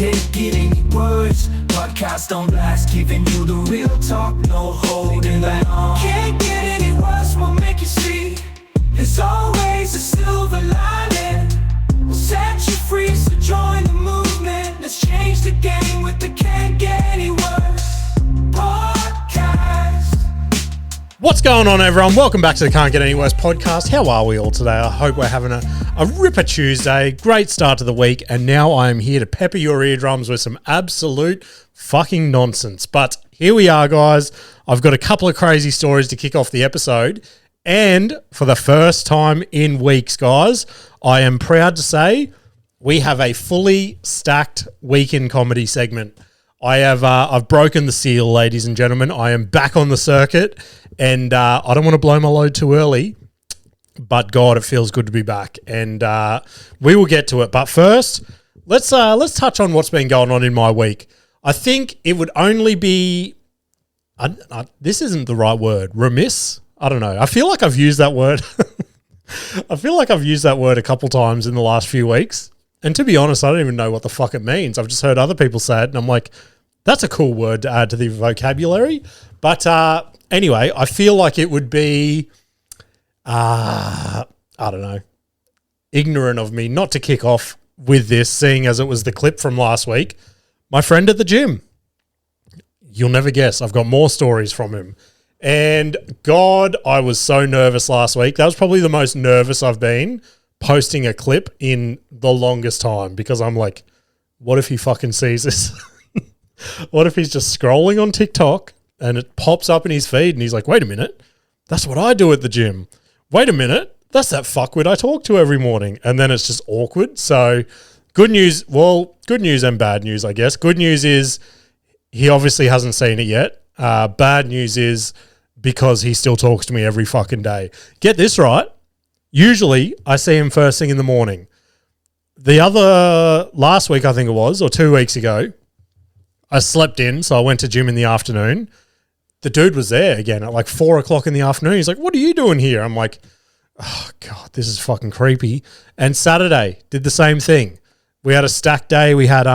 Can't get any words. Podcast on blast, giving you the real talk, no holding back. Can't get any worse, we'll make you see. There's always a silver lining. We'll set you free, so join the movement. Let's change the game with the Can't Get Any Worse Podcast. What's going on, everyone? Welcome back to the Can't Get Any Worse podcast. How are we all today? I hope we're having a ripper Tuesday. Great start to the week. And now I am here to pepper your eardrums with some absolute fucking nonsense. But here we are, guys. I've got a couple of crazy stories to kick off the episode. And for the first time in weeks, guys, I am proud to say we have a fully stacked weekend comedy segment. I've broken the seal, ladies and gentlemen. I am back on the circuit, and I don't want to blow my load too early, but God, it feels good to be back, and we will get to it. But first, let's touch on what's been going on in my week. I think it would only be this isn't the right word, remiss. I don't know. I feel like I've used that word. I feel like I've used that word a couple times in the last few weeks. And to be honest, I don't even know what the fuck it means. I've just heard other people say it, and I'm like, that's a cool word to add to the vocabulary. But anyway, I feel like it would be, I don't know, ignorant of me not to kick off with this, seeing as it was the clip from last week. My friend at the gym. You'll never guess. I've got more stories from him. And God, I was so nervous last week. That was probably the most nervous I've been posting a clip in the longest time, because I'm like, what if he fucking sees this? What if he's just scrolling on TikTok and it pops up in his feed and he's like, wait a minute, that's what I do at the gym. Wait a minute, that's that fuckwit I talk to every morning. And then it's just awkward. So good news and bad news, I guess. Good news is he obviously hasn't seen it yet. Bad news is because he still talks to me every fucking day. Get this right. Usually I see him first thing in the morning. Last week, I think it was, or 2 weeks ago, I slept in, so I went to gym in the afternoon. The dude was there again at like 4 o'clock in the afternoon. He's like, what are you doing here? I'm like, oh God, this is fucking creepy. And Saturday did the same thing. We had a stacked day. We had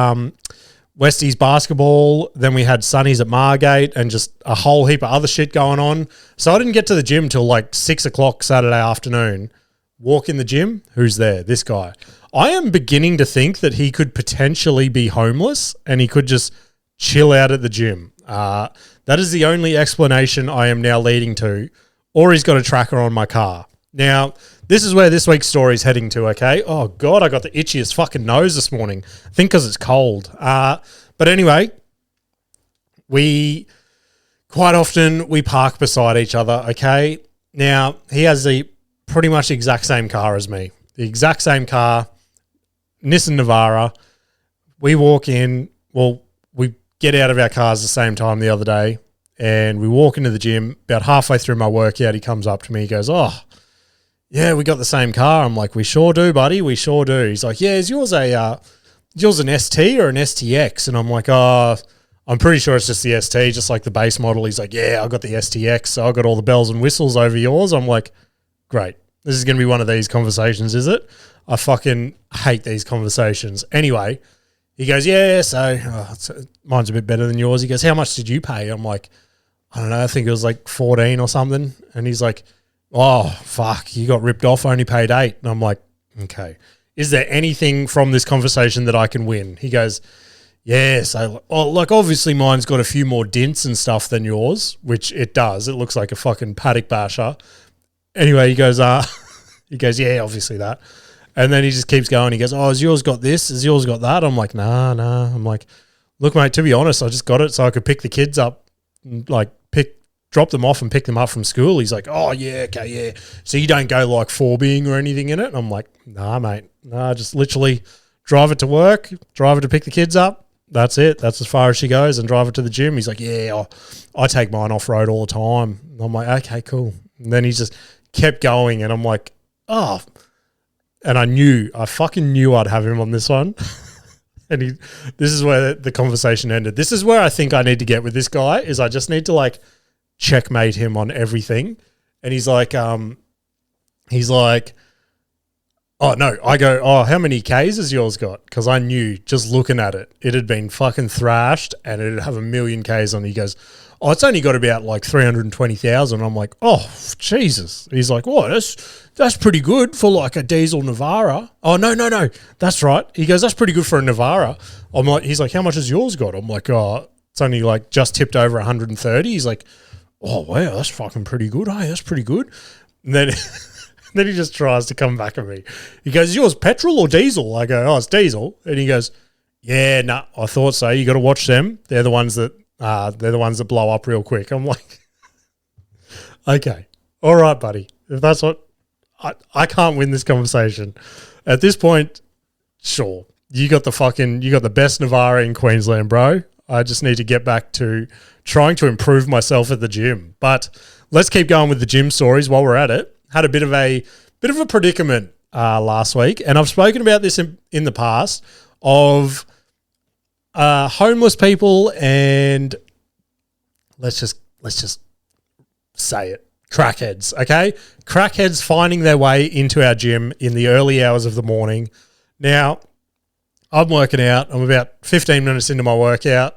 Westies basketball, then we had Sunnies at Margate, and just a whole heap of other shit going on. So I didn't get to the gym till like 6 o'clock Saturday afternoon. Walk in the gym, who's there? This guy. I am beginning to think that he could potentially be homeless and he could just chill out at the gym. That is the only explanation I am now leading to. Or he's got a tracker on my car. Now, this is where this week's story is heading to, okay? Oh, God, I got the itchiest fucking nose this morning. I think because it's cold. But anyway, quite often we park beside each other, okay? Now, he has the pretty much the exact same car as me. The exact same car, Nissan Navara. We walk in, we get out of our cars the same time the other day, and we walk into the gym. About halfway through my workout, he comes up to me. He goes, oh, yeah, we got the same car. I'm like, we sure do, buddy. We sure do. He's like, yeah, is yours an ST or an STX? And I'm like, oh, I'm pretty sure it's just the ST, just like the base model. He's like, yeah, I got the STX, so I got all the bells and whistles over yours. I'm like, great. This is going to be one of these conversations, is it? I fucking hate these conversations. Anyway, he goes, yeah, so mine's a bit better than yours. He goes, how much did you pay? I'm like, I don't know, I think it was like 14 or something. And he's like, oh, fuck, you got ripped off, only paid 8. And I'm like, okay. Is there anything from this conversation that I can win? He goes, yeah, so like obviously mine's got a few more dents and stuff than yours, which it does. It looks like a fucking paddock basher. Anyway, he goes, yeah, obviously that. And then he just keeps going. He goes, oh, has yours got this? Has yours got that? I'm like, nah. I'm like, look, mate, to be honest, I just got it so I could pick the kids up, like drop them off and pick them up from school. He's like, oh, yeah, okay, yeah. So you don't go like 4Bing or anything in it? And I'm like, nah, mate. Nah, just literally drive it to work, drive it to pick the kids up. That's it. That's as far as she goes, and drive it to the gym. He's like, yeah, I take mine off-road all the time. And I'm like, okay, cool. And then he just kept going, and I'm like, oh. And I fucking knew I'd have him on this one. And this is where the conversation ended. This is where I think I need to get with this guy, is I just need to like checkmate him on everything. And he's like, Oh, no. I go, oh, how many Ks has yours got? Because I knew just looking at it, it had been fucking thrashed and it'd have 1,000,000 Ks on it. He goes, oh, it's only got about like 320,000. I'm like, oh, Jesus. He's like, oh, that's pretty good for like a diesel Navara. Oh, no. That's right. He goes, that's pretty good for a Navara. I'm like, he's like, how much has yours got? I'm like, oh, it's only like just tipped over 130. He's like, oh, wow, that's fucking pretty good. Hey, that's pretty good. And then... Then he just tries to come back at me. He goes, yours petrol or diesel? I go, oh, it's diesel. And he goes, yeah, no, I thought so. You got to watch them. They're the ones that blow up real quick. I'm like, okay, all right, buddy. If that's what I can't win this conversation at this point. Sure, you got the best Navara in Queensland, bro. I just need to get back to trying to improve myself at the gym. But let's keep going with the gym stories while we're at it. Had a bit of a predicament last week, and I've spoken about this in the past of homeless people and let's just say it, crackheads. Okay, crackheads finding their way into our gym in the early hours of the morning. Now, I'm working out. I'm about 15 minutes into my workout,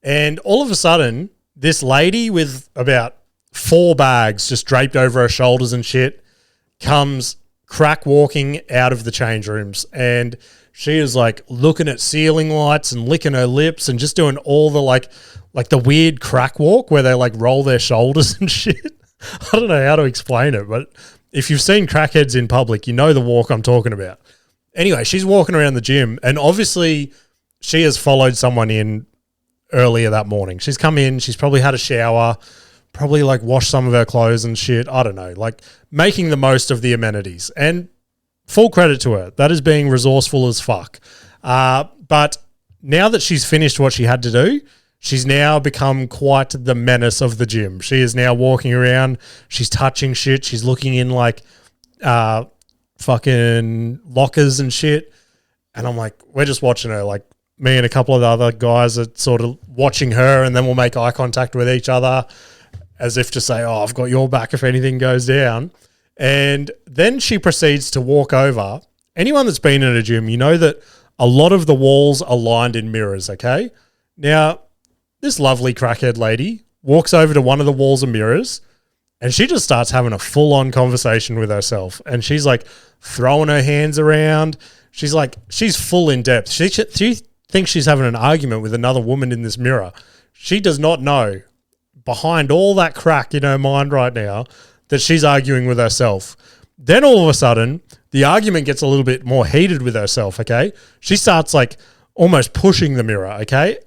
and all of a sudden, this lady with about 4 bags just draped over her shoulders and shit comes crack walking out of the change rooms, and she is like looking at ceiling lights and licking her lips and just doing all the like the weird crack walk where they like roll their shoulders and shit. I don't know how to explain it, but if you've seen crackheads in public, you know the walk I'm talking about. Anyway, she's walking around the gym, and obviously she has followed someone in earlier that morning. She's come in, she's probably had a shower, probably like washed some of her clothes and shit. I don't know, like making the most of the amenities. And full credit to her. That is being resourceful as fuck. But now that she's finished what she had to do, she's now become quite the menace of the gym. She is now walking around. She's touching shit. She's looking in like fucking lockers and shit. And I'm like, we're just watching her. Like me and a couple of the other guys are sort of watching her, and then we'll make eye contact with each other as if to say, oh, I've got your back if anything goes down. And then she proceeds to walk over. Anyone that's been in a gym, you know that a lot of the walls are lined in mirrors, okay? Now, this lovely crackhead lady walks over to one of the walls of mirrors, and she just starts having a full-on conversation with herself. And she's like throwing her hands around. She's full in depth. She thinks she's having an argument with another woman in this mirror. She does not know, behind all that crack in her mind right now, that she's arguing with herself. Then all of a sudden, the argument gets a little bit more heated with herself, okay? She starts like almost pushing the mirror, okay?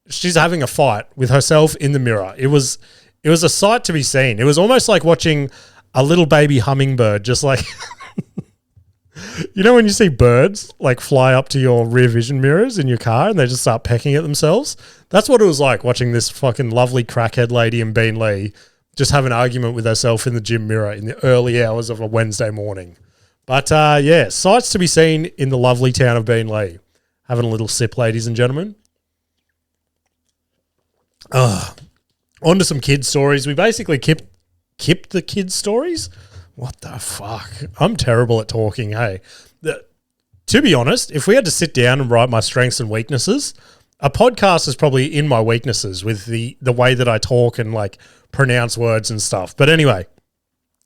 She's having a fight with herself in the mirror. It was a sight to be seen. It was almost like watching a little baby hummingbird just like... You know when you see birds like fly up to your rear vision mirrors in your car and they just start pecking at themselves? That's what it was like watching this fucking lovely crackhead lady in Bean Lee just have an argument with herself in the gym mirror in the early hours of a Wednesday morning. But yeah, sights to be seen in the lovely town of Bean Lee. Having a little sip, ladies and gentlemen. On to some kids' stories. We basically kept the kids' stories. What the fuck? I'm terrible at talking, hey. To be honest, if we had to sit down and write my strengths and weaknesses, a podcast is probably in my weaknesses with the way that I talk and like pronounce words and stuff. But anyway,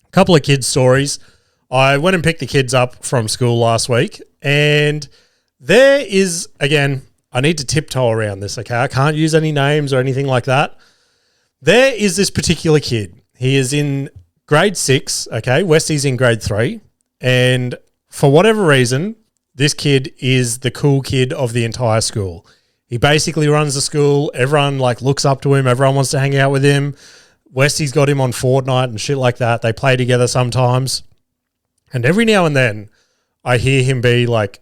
a couple of kids' stories. I went and picked the kids up from school last week, and there is, again, I need to tiptoe around this, okay? I can't use any names or anything like that. There is this particular kid. He is in grade 6, okay? Westy's in grade 3. And for whatever reason, this kid is the cool kid of the entire school. He basically runs the school. Everyone like looks up to him. Everyone wants to hang out with him. Westy's got him on Fortnite and shit like that. They play together sometimes. And every now and then I hear him be like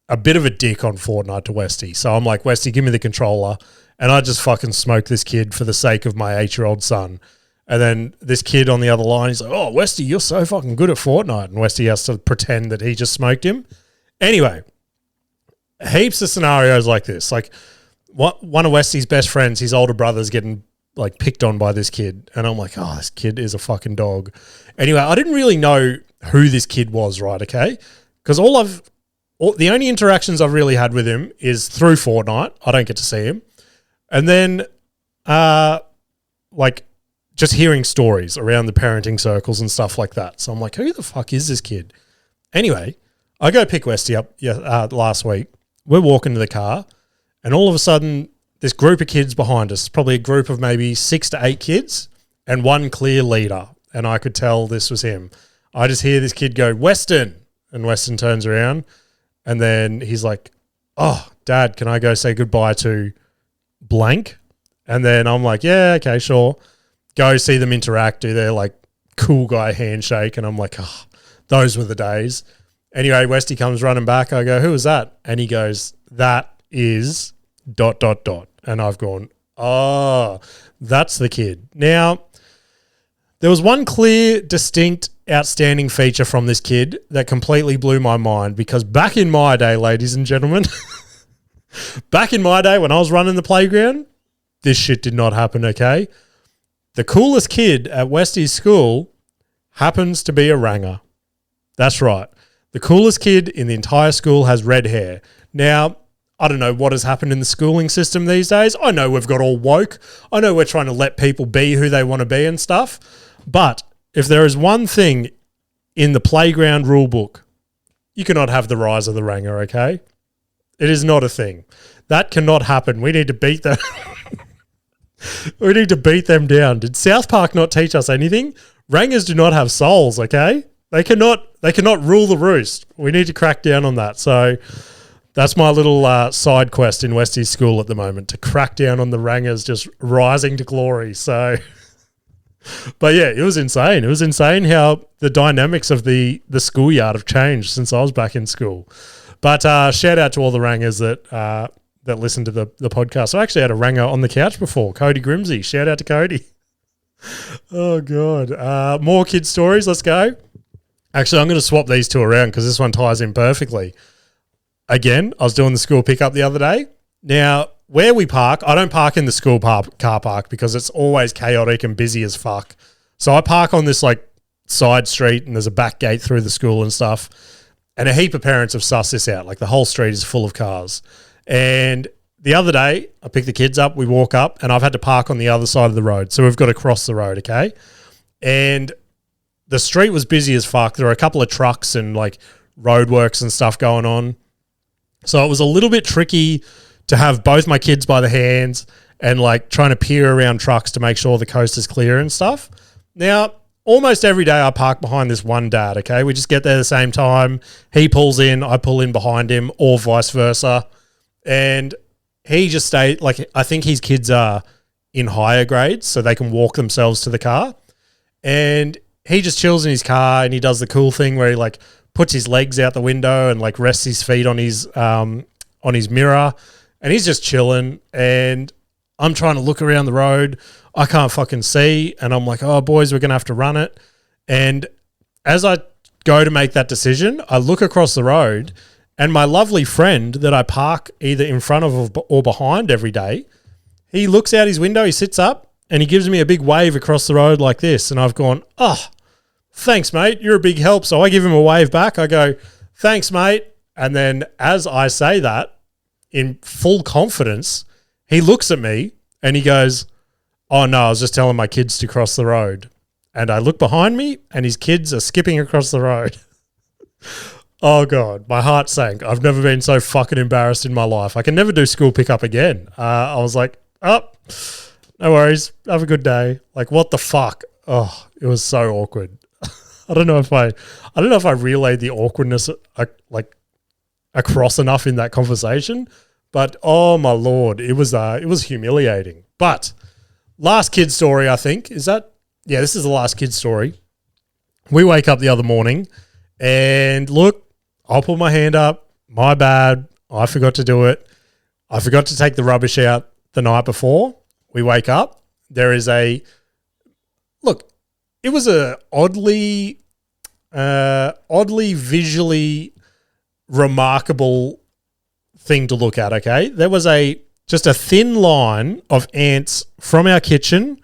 a bit of a dick on Fortnite to Westy. So I'm like, Westy, give me the controller. And I just fucking smoke this kid for the sake of my 8-year-old son. And then this kid on the other line, he's like, oh, Westy, you're so fucking good at Fortnite. And Westy has to pretend that he just smoked him. Anyway, heaps of scenarios like this. Like one of Westy's best friends, his older brother's getting like picked on by this kid. And I'm like, oh, this kid is a fucking dog. Anyway, I didn't really know who this kid was, right? Okay. because the only interactions I've really had with him is through Fortnite. I don't get to see him. And then, like, just hearing stories around the parenting circles and stuff like that. So I'm like, who the fuck is this kid? Anyway, I go pick Westy up last week. We're walking to the car, and all of a sudden, this group of kids behind us, probably a group of maybe 6 to 8 kids, and one clear leader. And I could tell this was him. I just hear this kid go, Weston. And Weston turns around, and then he's like, oh, Dad, can I go say goodbye to blank? And then I'm like, yeah, okay, sure. Go see them interact, do their like cool guy handshake. And I'm like, oh, those were the days. Anyway, Westy comes running back. I go, who was that? And he goes, that is ... And I've gone, oh, that's the kid. Now, there was one clear, distinct, outstanding feature from this kid that completely blew my mind, because back in my day, ladies and gentlemen, back in my day when I was running the playground, this shit did not happen, okay? The coolest kid at Westy's school happens to be a ranger. That's right. The coolest kid in the entire school has red hair. Now, I don't know what has happened in the schooling system these days. I know we've got all woke. I know we're trying to let people be who they want to be and stuff. But if there is one thing in the playground rule book, you cannot have the rise of the ranger, okay? It is not a thing. That cannot happen. We need to beat them. We need to beat them down. Did South Park not teach us anything? Rangers do not have souls, okay? They cannot rule the roost. We need to crack down on that. So that's my little side quest in Westy's school at the moment, to crack down on the rangers just rising to glory. So, but yeah, it was insane. It was insane how the dynamics of the schoolyard have changed since I was back in school. But shout out to all the rangers that listen to the podcast. I actually had a ranger on the couch before, Cody Grimsey. Shout out to Cody. Oh, God. More kid stories. Let's go. Actually, I'm going to swap these two around because this one ties in perfectly. Again, I was doing the school pickup the other day. Now, where we park, I don't park in the school car park because it's always chaotic and busy as fuck. So I park on this like side street, and there's a back gate through the school and stuff. And a heap of parents have sussed this out. Like, the whole street is full of cars. And the other day, I picked the kids up, we walk up, and I've had to park on the other side of the road. So we've got to cross the road, okay? And the street was busy as fuck. There were a couple of trucks and like roadworks and stuff going on. So it was a little bit tricky to have both my kids by the hands and like trying to peer around trucks to make sure the coast is clear and stuff. Now, almost every day I park behind this one dad, okay? We just get there at the same time. He pulls in, I pull in behind him, or vice versa. And he just stayed, like, I think his kids are in higher grades, so they can walk themselves to the car. And he just chills in his car, and he does the cool thing where he like puts his legs out the window and like rests his feet on his mirror, and he's just chilling. And I'm trying to look around the road. I can't fucking see. And I'm like, oh, boys, we're going to have to run it. And as I go to make that decision, I look across the road, and my lovely friend that I park either in front of or behind every day, he looks out his window, he sits up, and he gives me a big wave across the road like this. And I've gone, oh, thanks, mate. You're a big help. So I give him a wave back. I go, thanks, mate. And then as I say that, in full confidence, he looks at me and he goes, oh, no, I was just telling my kids to cross the road. And I look behind me, and his kids are skipping across the road. Oh, God, my heart sank. I've never been so fucking embarrassed in my life. I can never do school pickup again. I was like, oh, no worries. Have a good day. Like, what the fuck? Oh, it was so awkward. I don't know if I relayed the awkwardness like across enough in that conversation, but oh my Lord, it was humiliating. But last kid story, I think, this is the last kid story. We wake up the other morning, and look, I'll put my hand up. My bad. I forgot to do it. I forgot to take the rubbish out the night before. We wake up. There is it was a oddly visually remarkable thing to look at, okay? There was just a thin line of ants from our kitchen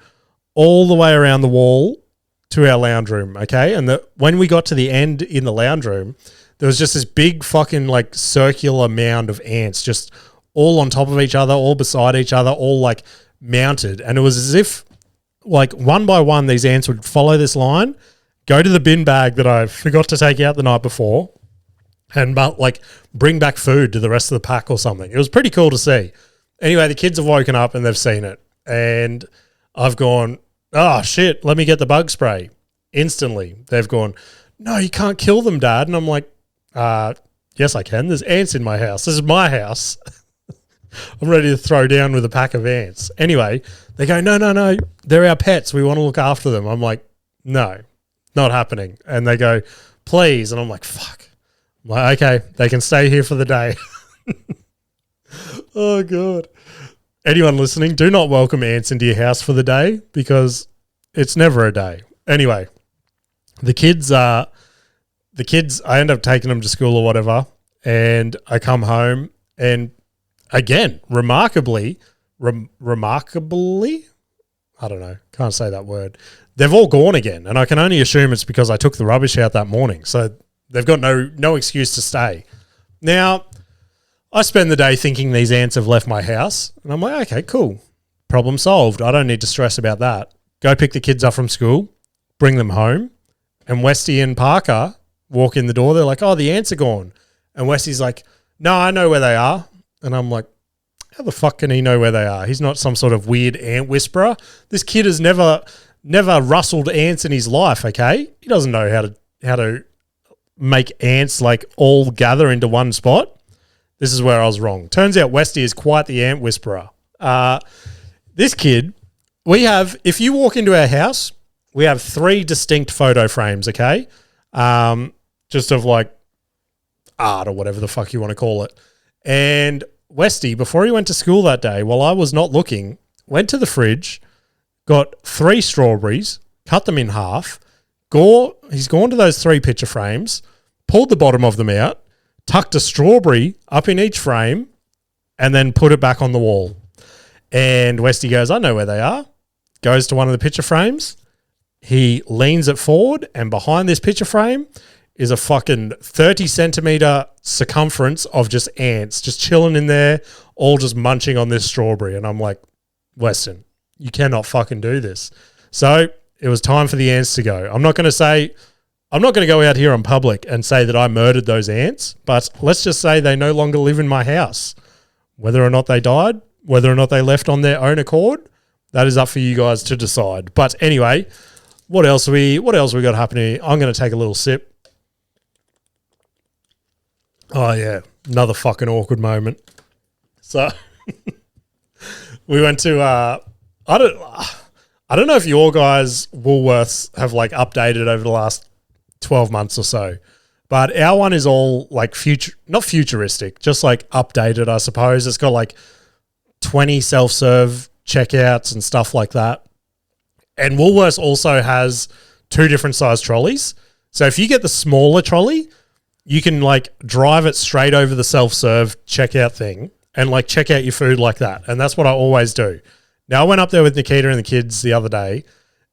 all the way around the wall to our lounge room, okay? And when we got to the end in the lounge room, there was just this big fucking like circular mound of ants just all on top of each other, all beside each other, all like mounted. And it was as if like one by one, these ants would follow this line, go to the bin bag that I forgot to take out the night before, and like bring back food to the rest of the pack or something. It was pretty cool to see. Anyway, the kids have woken up and they've seen it. And I've gone, oh shit, let me get the bug spray. Instantly, they've gone, no, you can't kill them, Dad. And I'm like, yes, I can. There's ants in my house. This is my house. I'm ready to throw down with a pack of ants. Anyway, they go, no, they're our pets. We want to look after them. I'm like, no, not happening. And they go, please. And I'm like, fuck. I'm like, okay, they can stay here for the day. Oh, God. Anyone listening, do not welcome ants into your house for the day because it's never a day. Anyway, the kids, I end up taking them to school or whatever, and I come home and again, remarkably, I don't know, can't say that word. They've all gone again, and I can only assume it's because I took the rubbish out that morning. So they've got no excuse to stay. Now, I spend the day thinking these ants have left my house, and I'm like, okay, cool. Problem solved. I don't need to stress about that. Go pick the kids up from school, bring them home, and Westy and Parker walk in the door. They're like, oh, the ants are gone. And Westy's like, no, I know where they are. And I'm like, how the fuck can he know where they are? He's not some sort of weird ant whisperer. This kid has never rustled ants in his life, okay? He doesn't know how to make ants like all gather into one spot. This is where I was wrong. Turns out Westy is quite the ant whisperer. This kid, if you walk into our house, we have 3 distinct photo frames, okay? Just of like art or whatever the fuck you want to call it. And Westy, before he went to school that day, while I was not looking, went to the fridge, got 3 strawberries, cut them in half. He's gone to those 3 picture frames, pulled the bottom of them out, tucked a strawberry up in each frame, and then put it back on the wall. And Westy goes, I know where they are. Goes to one of the picture frames. He leans it forward, and behind this picture frame is a fucking 30 centimeter circumference of just ants just chilling in there, all just munching on this strawberry. And I'm like, Weston, you cannot fucking do this. So it was time for the ants to go. I'm not going to go out here in public and say that I murdered those ants, but let's just say they no longer live in my house. Whether or not they died, whether or not they left on their own accord, that is up for you guys to decide. But anyway, what else we got happening? I'm going to take a little sip. Oh yeah, another fucking awkward moment. So we went to I don't know if your guys' Woolworths have like updated over the last 12 months or so, but our one is all like not futuristic, just like updated, I suppose. It's got like 20 self-serve checkouts and stuff like that. And Woolworths also has 2 different size trolleys. So if you get the smaller trolley, you can like drive it straight over the self-serve checkout thing and like check out your food like that. And that's what I always do. Now, I went up there with Nikita and the kids the other day,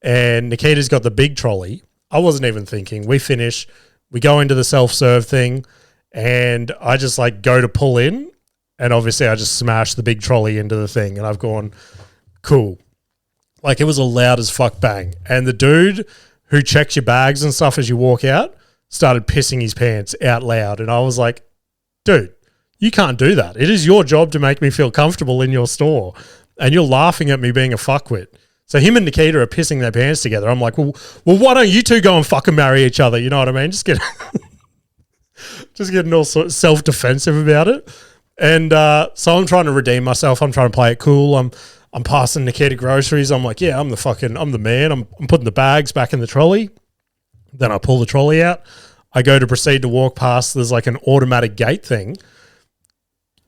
and Nikita's got the big trolley. I wasn't even thinking. We finish, we go into the self-serve thing, and I just like go to pull in, and obviously I just smash the big trolley into the thing, and I've gone, cool. Like, it was a loud as fuck bang. And the dude who checks your bags and stuff as you walk out started pissing his pants out loud. And I was like, dude, you can't do that. It is your job to make me feel comfortable in your store. And you're laughing at me being a fuckwit. So him and Nikita are pissing their pants together. I'm like, well, why don't you two go and fucking marry each other? You know what I mean? Just getting all sort of self-defensive about it. And so I'm trying to redeem myself. I'm trying to play it cool. I'm passing Nikita groceries. I'm like, yeah, I'm the man. I'm putting the bags back in the trolley. Then I pull the trolley out. I go to proceed to walk past. There's like an automatic gate thing.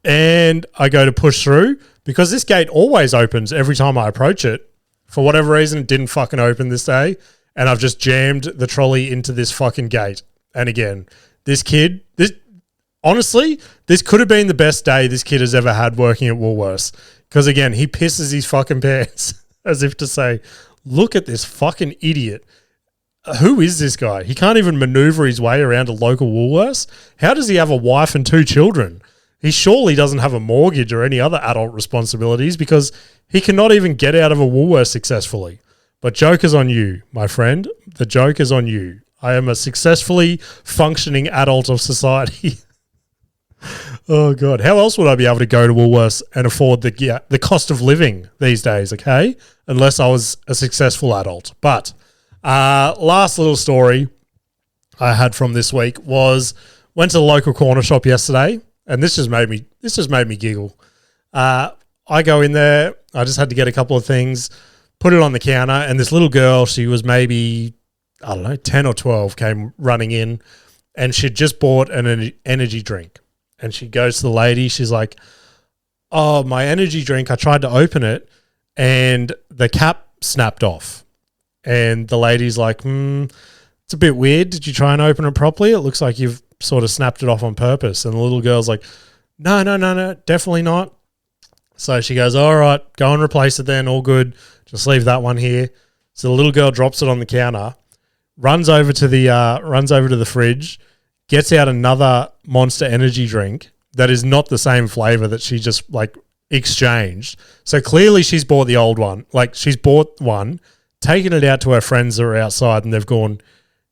And I go to push through because this gate always opens every time I approach it. For whatever reason, it didn't fucking open this day. And I've just jammed the trolley into this fucking gate. And again, this kid, honestly, this could have been the best day this kid has ever had working at Woolworths. Because again, he pisses his fucking pants as if to say, look at this fucking idiot. who is this guy? He can't even maneuver his way around a local Woolworths. How does he have a wife and 2 children? He surely doesn't have a mortgage or any other adult responsibilities because he cannot even get out of a Woolworths successfully. But joke is on you, my friend. The joke is on you. I am a successfully functioning adult of society. Oh, God. How else would I be able to go to Woolworths and afford the cost of living these days, okay? Unless I was a successful adult. But last little story I had from this week was went to the local corner shop yesterday, and this just made me giggle. I go in there. I just had to get a couple of things, put it on the counter, and this little girl, she was maybe, I don't know, 10 or 12, came running in, and she'd just bought an energy drink. And she goes to the lady. She's like, oh, my energy drink, I tried to open it, and the cap snapped off. And the lady's like, it's a bit weird. Did you try and open it properly? It looks like you've sort of snapped it off on purpose. And the little girl's like, no, definitely not. So she goes, all right, go and replace it then. All good. Just leave that one here. So the little girl drops it on the counter, runs over to the fridge, gets out another Monster energy drink that is not the same flavor that she just like exchanged. So clearly she's bought the old one. Like she's bought one, taken it out to her friends that are outside, and they've gone,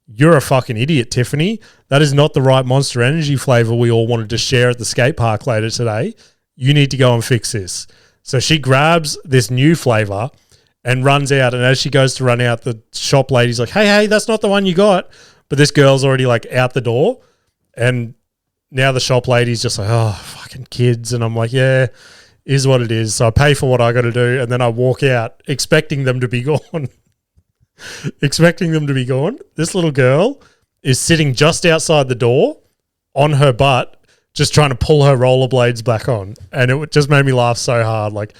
you're a fucking idiot, Tiffany. That is not the right Monster energy flavor we all wanted to share at the skate park later today. You need to go and fix this. So she grabs this new flavor and runs out. And as she goes to run out, the shop lady's like, hey, that's not the one you got. But this girl's already like out the door. And now the shop lady's just like, oh, fucking kids. And I'm like, yeah, is what it is. So I pay for what I got to do. And then I walk out expecting them to be gone. This little girl is sitting just outside the door on her butt, just trying to pull her rollerblades back on. And it just made me laugh so hard. Like,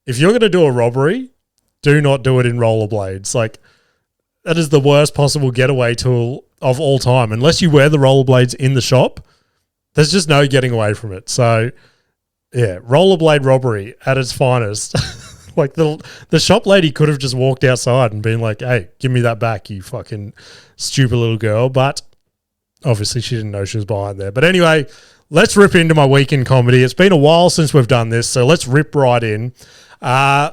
if you're going to do a robbery, do not do it in rollerblades. Like, that is the worst possible getaway tool of all time. Unless you wear the rollerblades in the shop, there's just no getting away from it. So, yeah, rollerblade robbery at its finest. Like, the shop lady could have just walked outside and been like, hey, give me that back, you fucking stupid little girl. But obviously she didn't know she was behind there. But anyway, let's rip into my weekend comedy. It's been a while since we've done this, so let's rip right in. I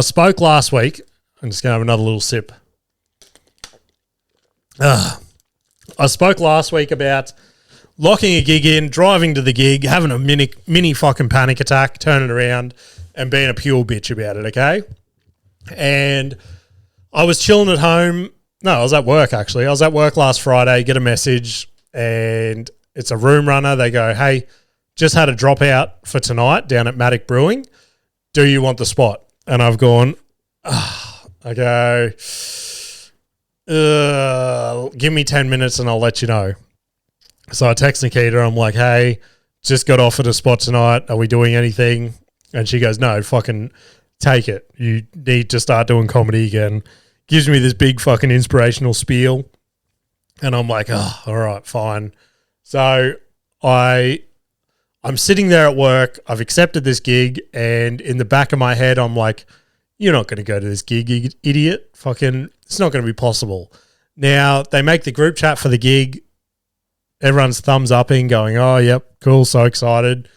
spoke last week. I'm just going to have another little sip. I spoke last week about locking a gig in, driving to the gig, having a mini fucking panic attack, turning around and being a pure bitch about it, okay? And I was chilling at home. No, I was at work, actually. I was at work last Friday, get a message, and it's a room runner. They go, hey, just had a dropout for tonight down at Matic Brewing. Do you want the spot? And I've gone, I go, give me 10 minutes and I'll let you know. So I text Nikita. I'm like, hey, just got offered a spot tonight. Are we doing anything? And she goes, no, fucking take it. You need to start doing comedy again. Gives me this big fucking inspirational spiel. And I'm like, oh, all right, fine. So I'm sitting there at work. I've accepted this gig. And in the back of my head, I'm like, you're not going to go to this gig, idiot. Fucking, it's not going to be possible. Now, they make the group chat for the gig. Everyone's thumbs upping, going, oh, yep, cool, so excited.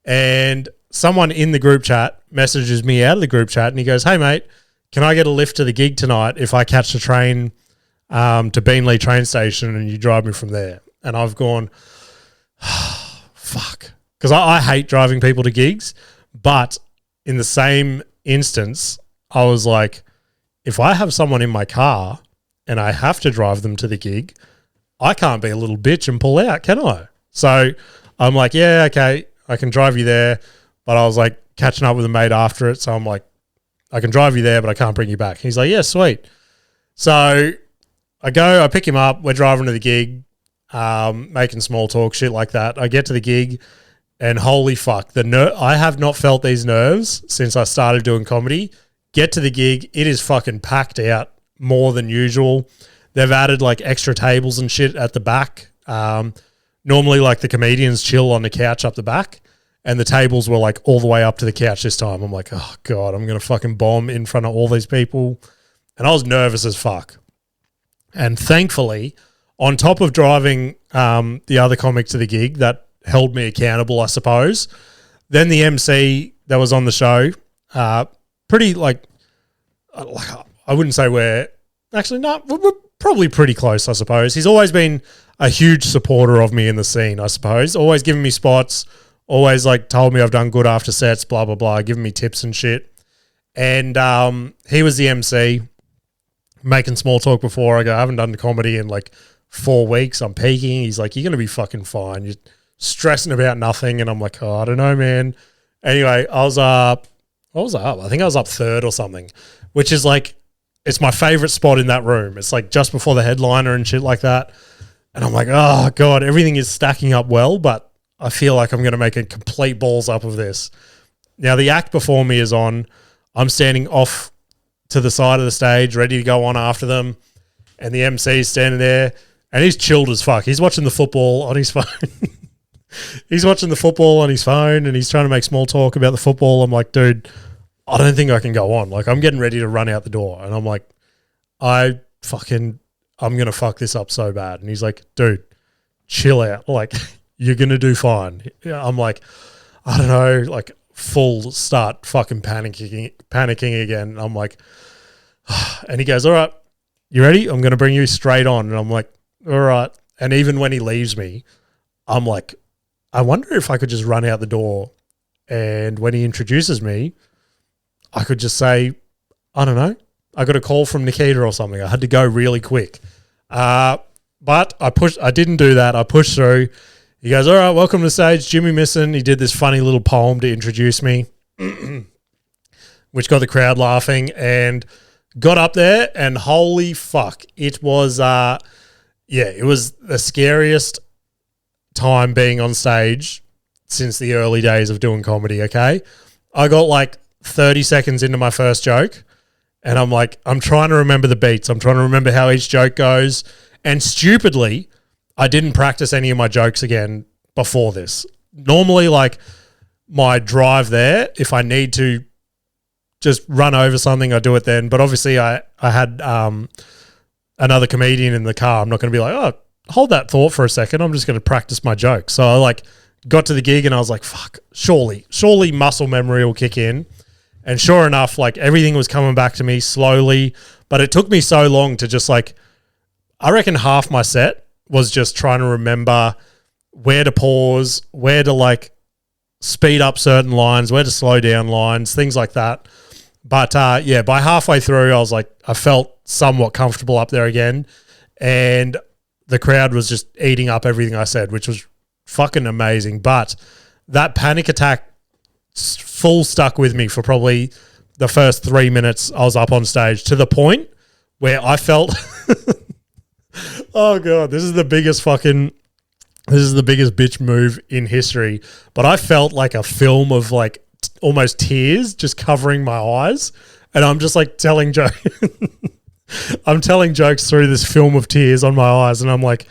And someone in the group chat messages me out of the group chat and he goes, hey, mate, can I get a lift to the gig tonight if I catch the train to Beanley train station and you drive me from there? And I've gone, fuck. Because I hate driving people to gigs. But in the same instance, I was like, if I have someone in my car and I have to drive them to the gig, I can't be a little bitch and pull out, can I? So I'm like, yeah, okay, I can drive you there. But I was like catching up with a mate after it. So I'm like, I can drive you there, but I can't bring you back. He's like, yeah, sweet. So I pick him up. We're driving to the gig, making small talk, shit like that. I get to the gig and holy fuck, I have not felt these nerves since I started doing comedy. Get to the gig. It is fucking packed out more than usual. They've added like extra tables and shit at the back. Normally like the comedians chill on the couch up the back. And the tables were like all the way up to the couch this time. I'm like, oh, God, I'm going to fucking bomb in front of all these people. And I was nervous as fuck. And thankfully, on top of driving the other comic to the gig, that held me accountable, I suppose. Then the MC that was on the show, pretty like I wouldn't say we're probably pretty close, I suppose. He's always been a huge supporter of me in the scene, I suppose. Always giving me spots, always like told me I've done good after sets, blah, blah, blah, giving me tips and shit. And he was the MC, making small talk before. I go, I haven't done comedy in like 4 weeks. I'm peaking. He's like, you're going to be fucking fine. You're stressing about nothing. And I'm like, oh, I don't know, man. Anyway, I was up. What was I up? I think I was up third or something, which is like, it's my favorite spot in that room. It's like just before the headliner and shit like that. And I'm like, oh, God, everything is stacking up well, but I feel like I'm going to make a complete balls up of this. Now, the act before me is on. I'm standing off to the side of the stage, ready to go on after them. And the MC's standing there, and he's chilled as fuck. He's watching the football on his phone. He's watching the football on his phone, and he's trying to make small talk about the football. I'm like, dude, I don't think I can go on. Like, I'm getting ready to run out the door. And I'm like, I'm going to fuck this up so bad. And he's like, dude, chill out. Like, you're going to do fine. I'm like, I don't know, like full start fucking panicking again. And I'm like, and he goes, all right, you ready? I'm going to bring you straight on. And I'm like, all right. And even when he leaves me, I'm like, I wonder if I could just run out the door. And when he introduces me, I could just say, I don't know, I got a call from Nikita or something. I had to go really quick. But I didn't do that. I pushed through. He goes, all right, welcome to the stage, Jimmy Misson. He did this funny little poem to introduce me, which got the crowd laughing, and got up there, and holy fuck, it was, it was the scariest time being on stage since the early days of doing comedy, okay? I got like 30 seconds into my first joke, and I'm like, I'm trying to remember the beats. I'm trying to remember how each joke goes. And stupidly, I didn't practice any of my jokes again before this. Normally, like, my drive there, if I need to just run over something, I do it then. But obviously, I had another comedian in the car. I'm not going to be like, oh, hold that thought for a second. I'm just going to practice my joke. So I like got to the gig and I was like, fuck, surely muscle memory will kick in. And sure enough, like everything was coming back to me slowly, but it took me so long to just like, I reckon half my set was just trying to remember where to pause, where to like speed up certain lines, where to slow down lines, things like that. But by halfway through, I was like, I felt somewhat comfortable up there again. And the crowd was just eating up everything I said, which was fucking amazing. But that panic attack full stuck with me for probably the first 3 minutes I was up on stage, to the point where I felt, oh God, this is the biggest bitch move in history. But I felt like a film of like almost tears just covering my eyes. And I'm just like telling jokes. I'm telling jokes through this film of tears on my eyes. And I'm like,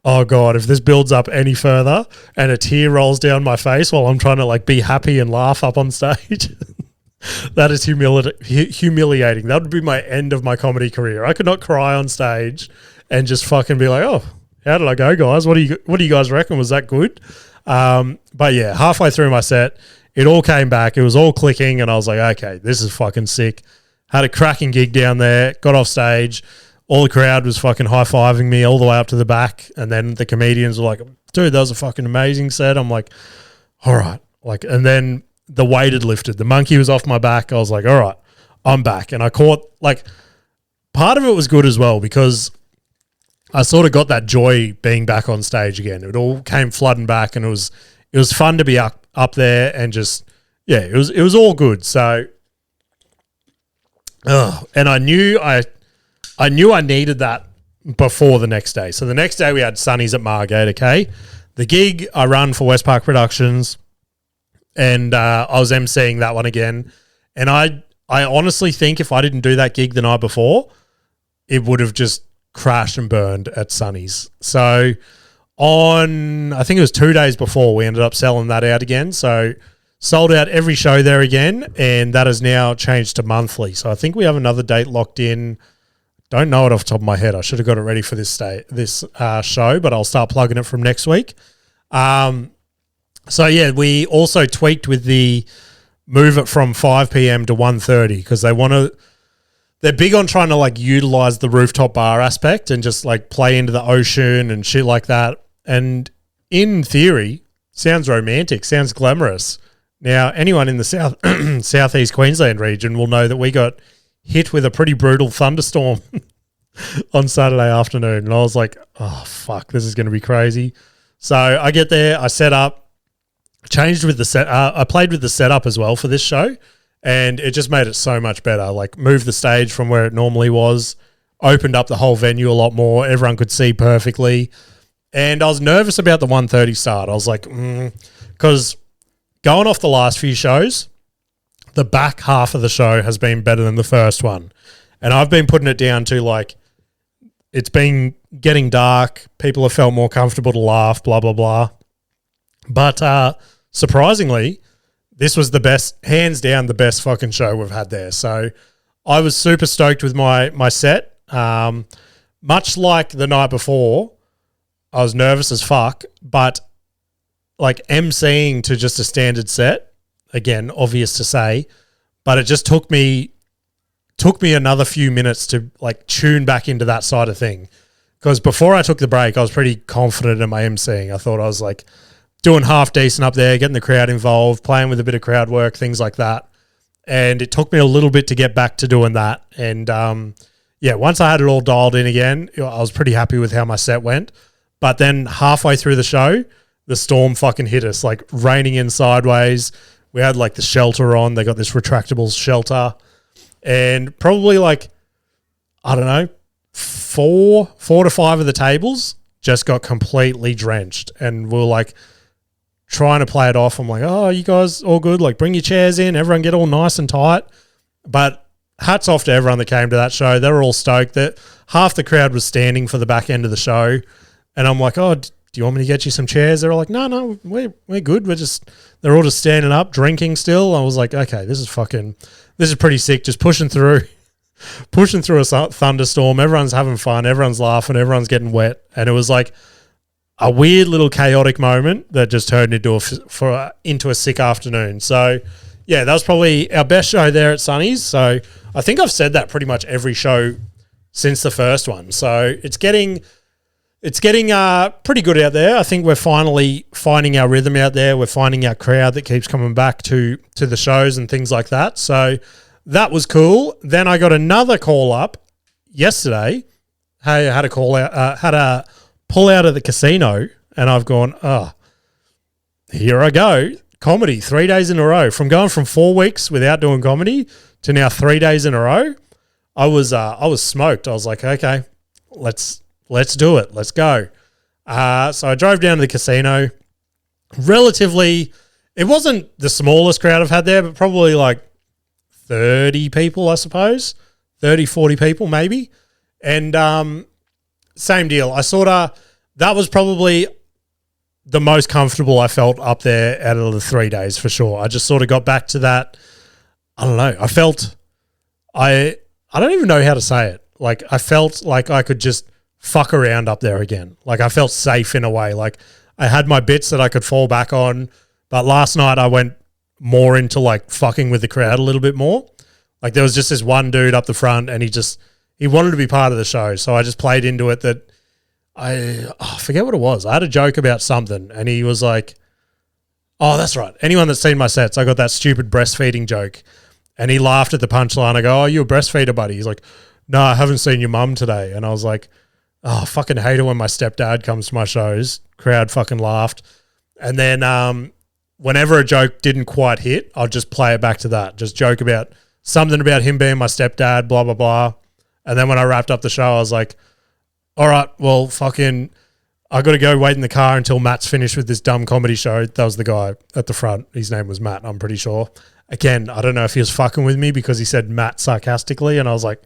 oh God, if this builds up any further and a tear rolls down my face while I'm trying to like be happy and laugh up on stage, that is humiliating. That would be my end of my comedy career. I could not cry on stage and just fucking be like, oh, how did I go, guys? What do you guys reckon? Was that good? But yeah, halfway through my set, it all came back. It was all clicking, and I was like, okay, this is fucking sick. Had a cracking gig down there, got off stage. All the crowd was fucking high-fiving me all the way up to the back, and then the comedians were like, dude, that was a fucking amazing set. I'm like, all right. Like, and then the weight had lifted. The monkey was off my back. I was like, all right, I'm back. And I caught, like, part of it was good as well because I sort of got that joy being back on stage again. It all came flooding back, and it was fun to be up there and just, yeah, it was all good. So, and I knew I needed that before the next day. So the next day we had Sunnies at Margate, okay? The gig I run for West Park Productions, and I was emceeing that one again. And I honestly think if I didn't do that gig the night before, it would have just crashed and burned at Sunnies. So I think it was 2 days before, we ended up selling that out again. So sold out every show there again, and that has now changed to monthly. So I think we have another date locked in. Don't know it off the top of my head. I should have got it ready for this show, but I'll start plugging it from next week. So yeah, we also tweaked with the move it from 5 p.m. to 1:30 because they're big on trying to like utilize the rooftop bar aspect and just like play into the ocean and shit like that. And in theory, sounds romantic, sounds glamorous. Now, anyone in the southeast Queensland region will know that we got hit with a pretty brutal thunderstorm on Saturday afternoon. And I was like, oh, fuck, this is going to be crazy. So I get there, I set up, changed with the set. I played with the setup as well for this show, and it just made it so much better. Like, moved the stage from where it normally was, opened up the whole venue a lot more. Everyone could see perfectly. And I was nervous about the 1:30 start. I was like, because going off the last few shows, the back half of the show has been better than the first one. And I've been putting it down to like, it's been getting dark. People have felt more comfortable to laugh, blah, blah, blah. But surprisingly, this was the best, hands down, the best fucking show we've had there. So I was super stoked with my set. Much like the night before, I was nervous as fuck, but like emceeing to just a standard set, again, obvious to say, but it just took me another few minutes to like tune back into that side of thing. Because before I took the break, I was pretty confident in my emceeing. I thought I was like doing half decent up there, getting the crowd involved, playing with a bit of crowd work, things like that. And it took me a little bit to get back to doing that. And yeah, once I had it all dialed in again, I was pretty happy with how my set went. But then halfway through the show, the storm fucking hit us, like raining in sideways. We had like the shelter on. They got this retractable shelter. And probably like, I don't know, four to five of the tables just got completely drenched. And we were like trying to play it off. I'm like, oh, you guys all good? Like, bring your chairs in. Everyone get all nice and tight. But hats off to everyone that came to that show. They were all stoked. That half the crowd was standing for the back end of the show. And I'm like, oh, do you want me to get you some chairs? They're all like, no, we're good. They're all just standing up, drinking still. I was like, okay, this is pretty sick. Just pushing through a thunderstorm. Everyone's having fun. Everyone's laughing. Everyone's getting wet. And it was like a weird little chaotic moment that just turned into a sick afternoon. So yeah, that was probably our best show there at Sunny's. So I think I've said that pretty much every show since the first one. So it's getting pretty good out there. I think we're finally finding our rhythm out there. We're finding our crowd that keeps coming back to the shows and things like that. So that was cool. Then I got another call up yesterday. Hey, I had a call out, had a pull out of the casino, and I've gone, oh, here I go. Comedy 3 days in a row. From going from 4 weeks without doing comedy to now 3 days in a row. I was smoked. I was like, okay, let's do it. Let's go. So I drove down to the casino. Relatively, it wasn't the smallest crowd I've had there, but probably like 30 people, I suppose. 30, 40 people maybe. And same deal. That was probably the most comfortable I felt up there out of the 3 days for sure. I just sort of got back to that. I don't know. I don't even know how to say it. Like, I felt like I could just fuck around up there again. Like, I felt safe in a way. Like, I had my bits that I could fall back on, but last night I went more into like fucking with the crowd a little bit more. Like, there was just this one dude up the front, and he wanted to be part of the show, so I just played into it. That I forget what it was. I had a joke about something, and he was like, oh, that's right. Anyone that's seen my sets, I got that stupid breastfeeding joke, and he laughed at the punchline. I go, oh, you a breastfeeder, buddy? He's like, no, I haven't seen your mum today. And I was like, oh, I fucking hate it when my stepdad comes to my shows. Crowd fucking laughed. And then whenever a joke didn't quite hit, I'd just play it back to that. Just joke about something about him being my stepdad, blah, blah, blah. And then when I wrapped up the show, I was like, all right, well, fucking, I got to go wait in the car until Matt's finished with this dumb comedy show. That was the guy at the front. His name was Matt, I'm pretty sure. Again, I don't know if he was fucking with me because he said Matt sarcastically, and I was like,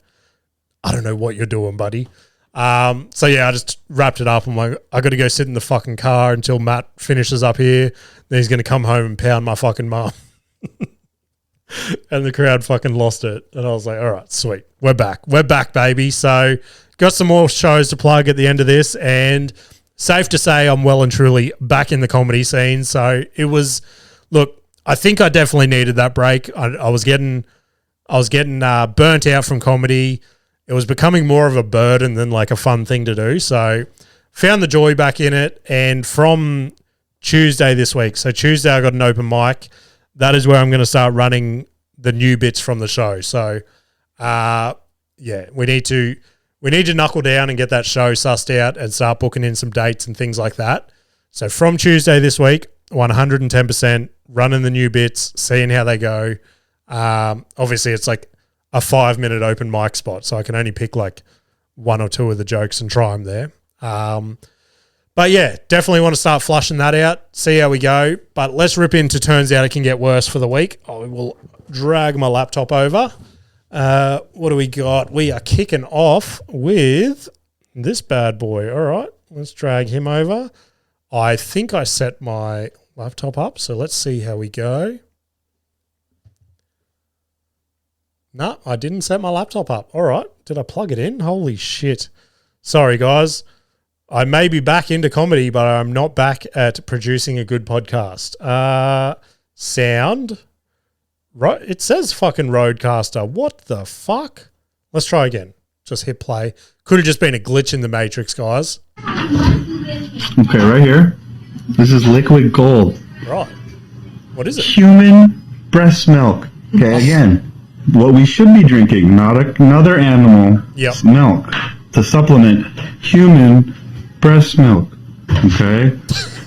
I don't know what you're doing, buddy. So yeah, I just wrapped it up. I'm like, I got to go sit in the fucking car until Matt finishes up here. Then he's going to come home and pound my fucking mum. and the crowd fucking lost it. And I was like, all right, sweet. We're back, baby. So got some more shows to plug at the end of this, and safe to say I'm well and truly back in the comedy scene. So it was, look, I think I definitely needed that break. I was getting burnt out from comedy. It was becoming more of a burden than like a fun thing to do. So found the joy back in it. And from Tuesday this week, so Tuesday I got an open mic. That is where I'm going to start running the new bits from the show. So, we need to knuckle down and get that show sussed out and start booking in some dates and things like that. So from Tuesday this week, 110% running the new bits, seeing how they go. Obviously, it's like a 5-minute open mic spot, so I can only pick like one or two of the jokes and try them there. But yeah, definitely want to start flushing that out, see how we go. But let's rip into Turns Out It Can Get Worse for the week. I will drag my laptop over. What do we got? We are kicking off with this bad boy. All right, let's drag him over. I think I set my laptop up, so let's see how we go. No, I didn't set my laptop up. All right, did I plug it in? Holy shit. Sorry, guys. I may be back into comedy, but I'm not back at producing a good podcast. Sound. Right, it says fucking Roadcaster. What the fuck? Let's try again. Just hit play. Could have just been a glitch in the Matrix, guys. Okay, right here. This is liquid gold. Right. What is it? Human breast milk. Okay, again, what we should be drinking, not another animal milk, to supplement human breast milk. Okay?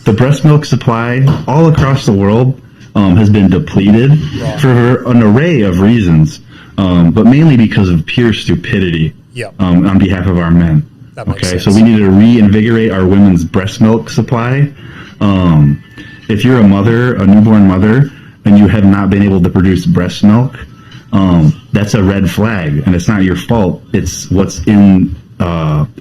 The breast milk supply all across the world has been depleted for an array of reasons, but mainly because of pure stupidity on behalf of our men. Okay, so we need to reinvigorate our women's breast milk supply. If you're a mother, a newborn mother, and you have not been able to produce breast milk, that's a red flag, and it's not your fault. It's what's in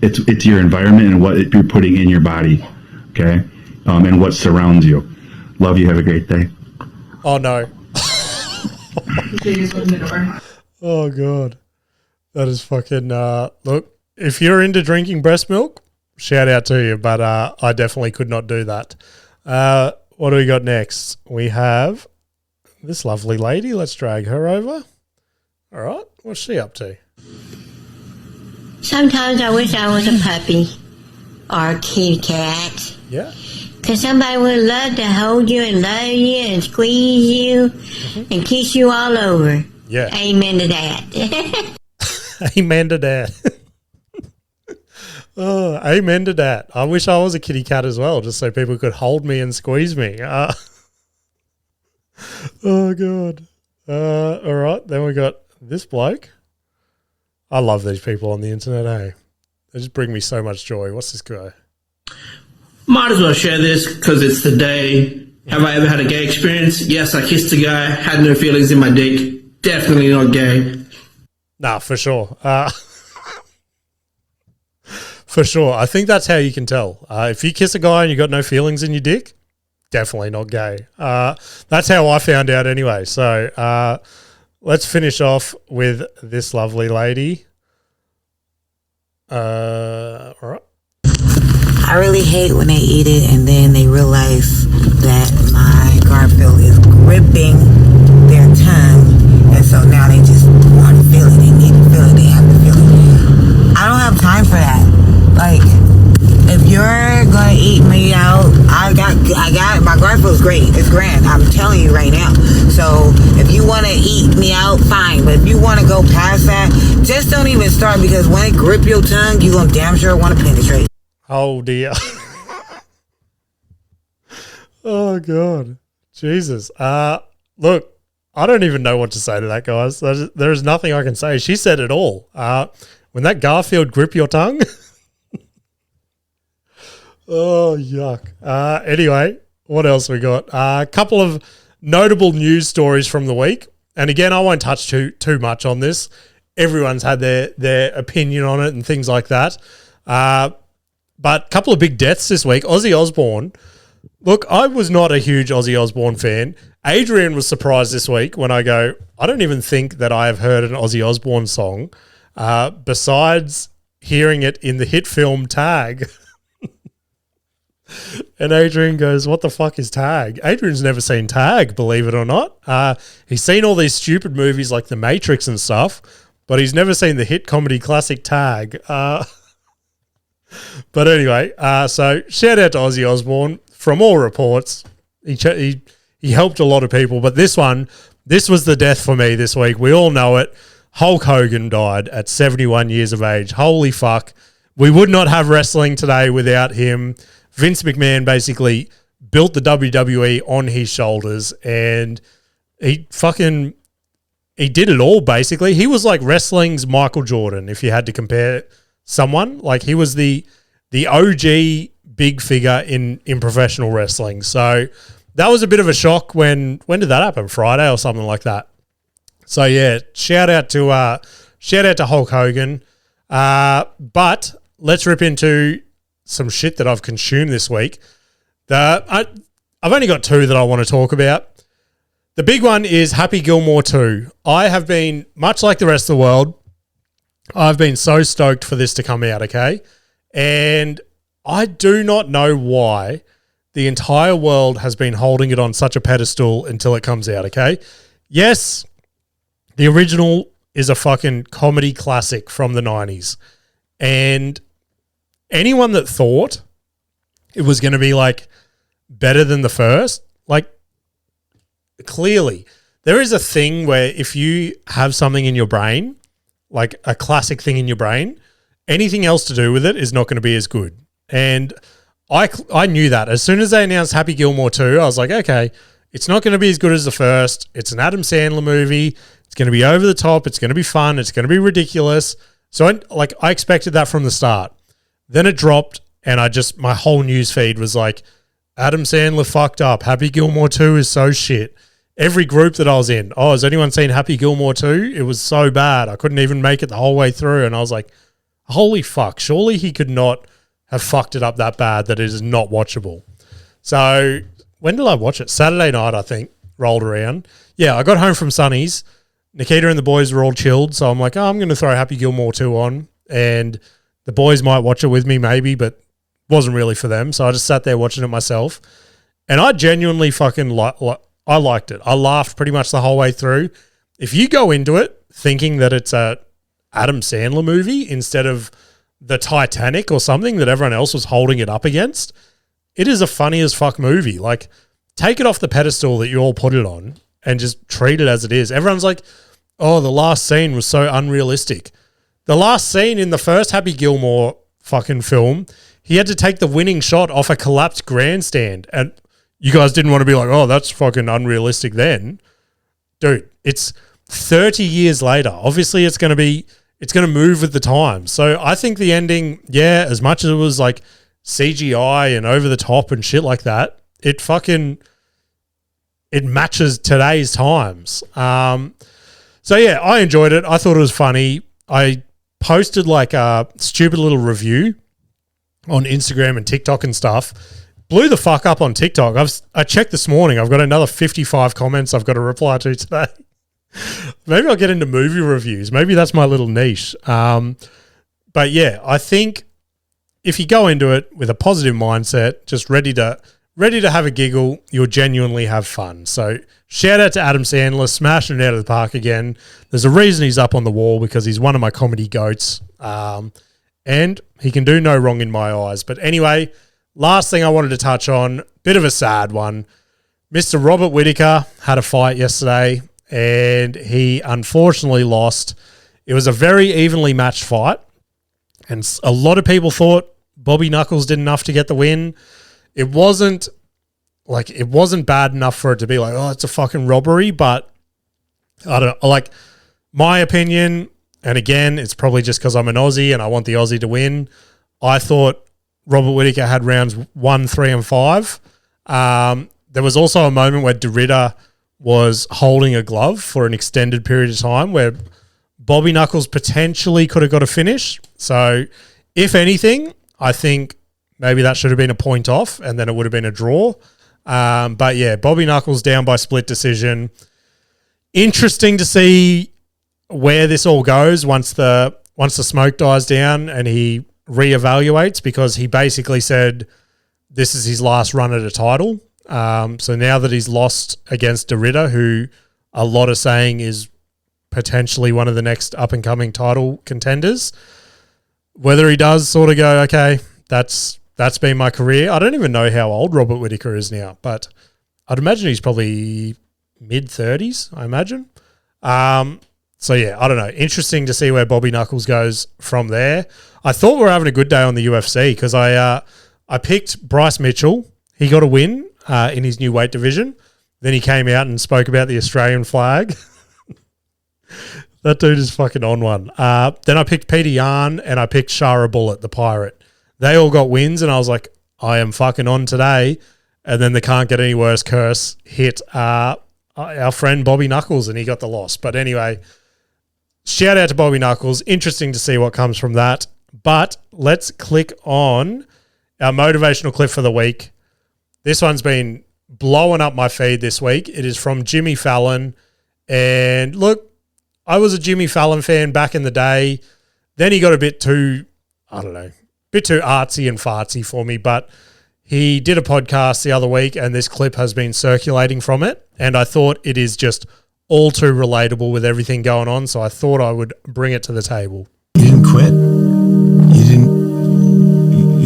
it's your environment and what you're putting in your body, okay, and what surrounds you. Love you. Have a great day. Oh no. Oh god, that is fucking. Look, if you're into drinking breast milk, shout out to you, but I definitely could not do that. What do we got next? We have this lovely lady. Let's drag her over. All right, what's she up to? Sometimes I wish I was a puppy or a kitty cat. Yeah. Because somebody would love to hold you and love you and squeeze you and kiss you all over. Yeah. Amen to that. Amen to that. Oh, amen to that. I wish I was a kitty cat as well, just so people could hold me and squeeze me. Oh, God. All right, then we got this bloke. I love these people on the internet, hey? They just bring me so much joy. What's this guy? Might as well share this because it's the day. Have I ever had a gay experience? Yes, I kissed a guy, had no feelings in my dick. Definitely not gay. Nah, for sure. For sure. I think that's how you can tell. If you kiss a guy and you got no feelings in your dick, definitely not gay. That's how I found out anyway. So let's finish off with this lovely lady. All right. I really hate when they eat it and then they realize that my Garfield is gripping their tongue, and so now they just want to feel it. They need to feel it. They have to feel it. I don't have time for that. Like, if you're gonna eat me out, I got my Garfield's great. It's grand. I'm telling you right now. So if you want to eat me out, fine. But if you want to go past that, just don't even start, because when it grip your tongue, you gonna damn sure want to penetrate. Oh dear. Oh God. Jesus. Look, I don't even know what to say to that, guys. There's nothing I can say. She said it all. When that Garfield grip your tongue. Oh, yuck. Anyway, what else we got? A couple of notable news stories from the week. And again, I won't touch too much on this. Everyone's had their opinion on it and things like that. But a couple of big deaths this week. Ozzy Osbourne. Look, I was not a huge Ozzy Osbourne fan. Adrian was surprised this week when I go, I don't even think that I have heard an Ozzy Osbourne song besides hearing it in the hit film Tag. And Adrian goes, what the fuck is Tag? Adrian's never seen Tag, believe it or not. He's seen all these stupid movies like The Matrix and stuff, but he's never seen the hit comedy classic Tag. But anyway, so shout out to Ozzy Osbourne. From all reports, he helped a lot of people, but this was the death for me this week. We all know it. Hulk Hogan died at 71 years of age. Holy fuck. We would not have wrestling today without him. Vince McMahon basically built the WWE on his shoulders, and he did it all basically. He was like wrestling's Michael Jordan, if you had to compare someone. Like, he was the OG big figure in professional wrestling. So that was a bit of a shock when did that happen? Friday or something like that. So yeah, shout out to Hulk Hogan. But let's rip into some shit that I've consumed this week. I've only got two that I want to talk about. The big one is Happy Gilmore 2. I have been, much like the rest of the world, I've been so stoked for this to come out, okay? And I do not know why the entire world has been holding it on such a pedestal until it comes out, okay? Yes, the original is a fucking comedy classic from the 90s. And anyone that thought it was going to be like better than the first, like, clearly there is a thing where if you have something in your brain, like a classic thing in your brain, anything else to do with it is not going to be as good. And I knew that. As soon as they announced Happy Gilmore 2, I was like, okay, it's not going to be as good as the first. It's an Adam Sandler movie. It's going to be over the top. It's going to be fun. It's going to be ridiculous. So I expected that from the start. Then it dropped, and my whole news feed was like, Adam Sandler fucked up. Happy Gilmore 2 is so shit. Every group that I was in, has anyone seen Happy Gilmore 2? It was so bad. I couldn't even make it the whole way through. And I was like, holy fuck, surely he could not have fucked it up that bad that it is not watchable. So when did I watch it? Saturday night, I think, rolled around. Yeah, I got home from Sonny's. Nikita and the boys were all chilled. So I'm like, I'm going to throw Happy Gilmore 2 on. And the boys might watch it with me maybe, but wasn't really for them. So I just sat there watching it myself. And I genuinely fucking I liked it. I laughed pretty much the whole way through. If you go into it thinking that it's a Adam Sandler movie instead of the Titanic or something that everyone else was holding it up against, it is a funny as fuck movie. Like, take it off the pedestal that you all put it on and just treat it as it is. Everyone's like, oh, the last scene was so unrealistic. The last scene in the first Happy Gilmore fucking film, he had to take the winning shot off a collapsed grandstand. And you guys didn't want to be like, oh, that's fucking unrealistic then. Dude, it's 30 years later. Obviously, it's going to move with the times. So I think the ending, yeah, as much as it was like CGI and over the top and shit like that, it matches today's times. So yeah, I enjoyed it. I thought it was funny. I posted like a stupid little review on Instagram and TikTok and stuff. Blew the fuck up on TikTok. I checked this morning. I've got another 55 comments I've got to reply to today. Maybe I'll get into movie reviews. Maybe that's my little niche. But yeah, I think if you go into it with a positive mindset, just ready to have a giggle, you'll genuinely have fun. So shout out to Adam Sandler, smashing it out of the park again. There's a reason he's up on the wall, because he's one of my comedy goats. And he can do no wrong in my eyes. But anyway, last thing I wanted to touch on, bit of a sad one. Mr. Robert Whittaker had a fight yesterday, and he unfortunately lost. It was a very evenly matched fight, and a lot of people thought Bobby Knuckles did enough to get the win. It wasn't bad enough for it to be like, oh, it's a fucking robbery, but I don't know, like, my opinion, and again, it's probably just because I'm an Aussie and I want the Aussie to win, I thought Robert Whittaker had rounds 1, 3, and 5. There was also a moment where DeRidder was holding a glove for an extended period of time where Bobby Knuckles potentially could have got a finish. So, if anything, I think maybe that should have been a point off and then it would have been a draw. But yeah, Bobby Knuckles down by split decision. Interesting to see where this all goes once the smoke dies down and he reevaluates, because he basically said this is his last run at a title. So now that he's lost against Derrida, who a lot are saying is potentially one of the next up-and-coming title contenders, whether he does sort of go, okay, that's been my career. I don't even know how old Robert Whittaker is now, but I'd imagine he's probably mid-30s, I imagine. So, yeah, I don't know. Interesting to see where Bobby Knuckles goes from there. I thought we were having a good day on the UFC because I picked Bryce Mitchell. He got a win in his new weight division. Then he came out and spoke about the Australian flag. That dude is fucking on one. Then I picked Peter Yan and I picked Shara Bullet, the pirate. They all got wins, and I was like, I am fucking on today. And then the Can't Get Any Worse curse hit our friend Bobby Knuckles, and he got the loss. But anyway, shout out to Bobby Knuckles. Interesting to see what comes from that. But let's click on our motivational clip for the week. This one's been blowing up my feed this week. It is from Jimmy Fallon. And look, I was a Jimmy Fallon fan back in the day. Then he got a bit too, I don't know, a bit too artsy and fartsy for me. But he did a podcast the other week, and this clip has been circulating from it. And I thought it is just all too relatable with everything going on. So I thought I would bring it to the table. You didn't quit.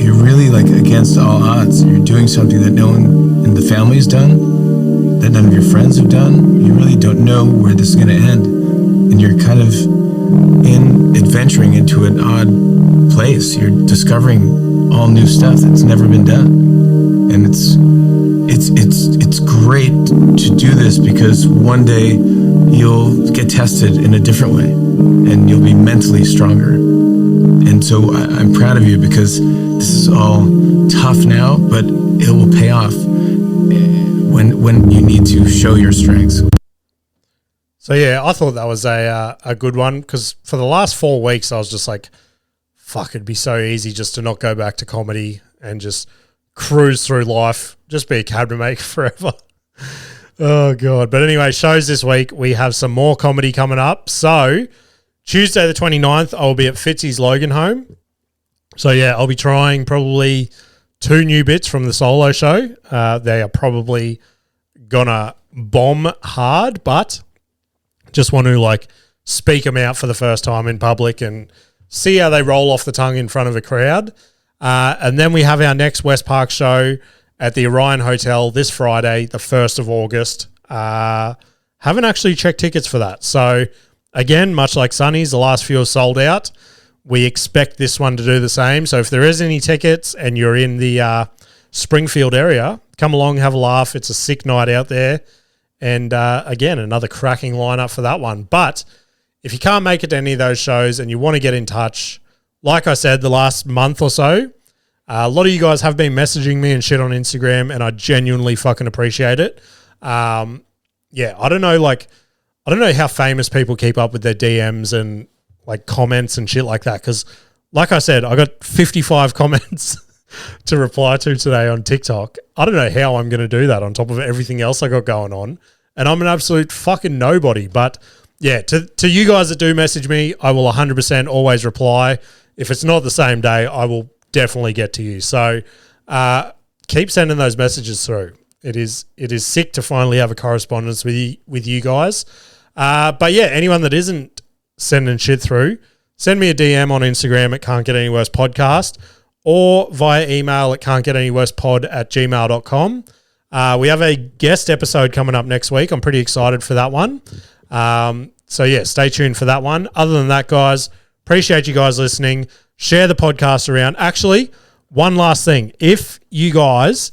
You're really like against all odds. You're doing something that no one in the family's done, that none of your friends have done. You really don't know where this is going to end. And you're kind of adventuring into an odd place. You're discovering all new stuff that's never been done. And it's great to do this because one day you'll get tested in a different way and you'll be mentally stronger. And so I'm proud of you because this is all tough now, but it will pay off when you need to show your strengths. So, yeah, I thought that was a good one because for the last 4 weeks, I was just like, fuck, it'd be so easy just to not go back to comedy and just cruise through life, just be a cabinet forever. Oh, God. But anyway, shows this week, we have some more comedy coming up. So, Tuesday the 29th, I'll be at Fitzy's Logan Home. So, yeah, I'll be trying probably 2 new bits from the solo show. They are probably going to bomb hard, but just want to like speak them out for the first time in public and see how they roll off the tongue in front of a crowd. And then we have our next West Park show at the Orion Hotel this Friday, the 1st of August. Haven't actually checked tickets for that. So again, much like Sunny's, the last few are sold out. We expect this one to do the same. So if there is any tickets and you're in the Springfield area, come along, have a laugh. It's a sick night out there. And again, another cracking lineup for that one. But if you can't make it to any of those shows and you want to get in touch, like I said, the last month or so, a lot of you guys have been messaging me and shit on Instagram, and I genuinely fucking appreciate it. Yeah, I don't know how famous people keep up with their DMs and like comments and shit like that. Because like I said, I got 55 comments to reply to today on TikTok. I don't know how I'm going to do that on top of everything else I got going on. And I'm an absolute fucking nobody. But yeah, to you guys that do message me, I will 100% always reply. If it's not the same day, I will definitely get to you. So keep sending those messages through. It is sick to finally have a correspondence with you guys. But yeah, anyone that isn't sending shit through, send me a DM on Instagram at CantGetAnyWorsePodcast or via email at CantGetAnyWorsePod@gmail.com. We have a guest episode coming up next week. I'm pretty excited for that one. So yeah, stay tuned for that one. Other than that, guys, appreciate you guys listening. Share the podcast around. Actually, one last thing. If you guys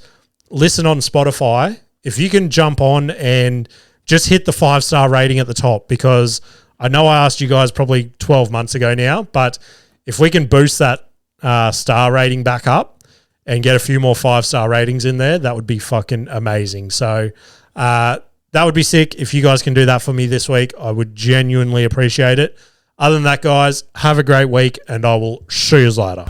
listen on Spotify, if you can jump on and just hit the 5-star rating at the top, because I know I asked you guys probably 12 months ago now, but if we can boost that star rating back up and get a few more 5-star ratings in there, that would be fucking amazing. So that would be sick. If you guys can do that for me this week, I would genuinely appreciate it. Other than that, guys, have a great week, and I will see you later.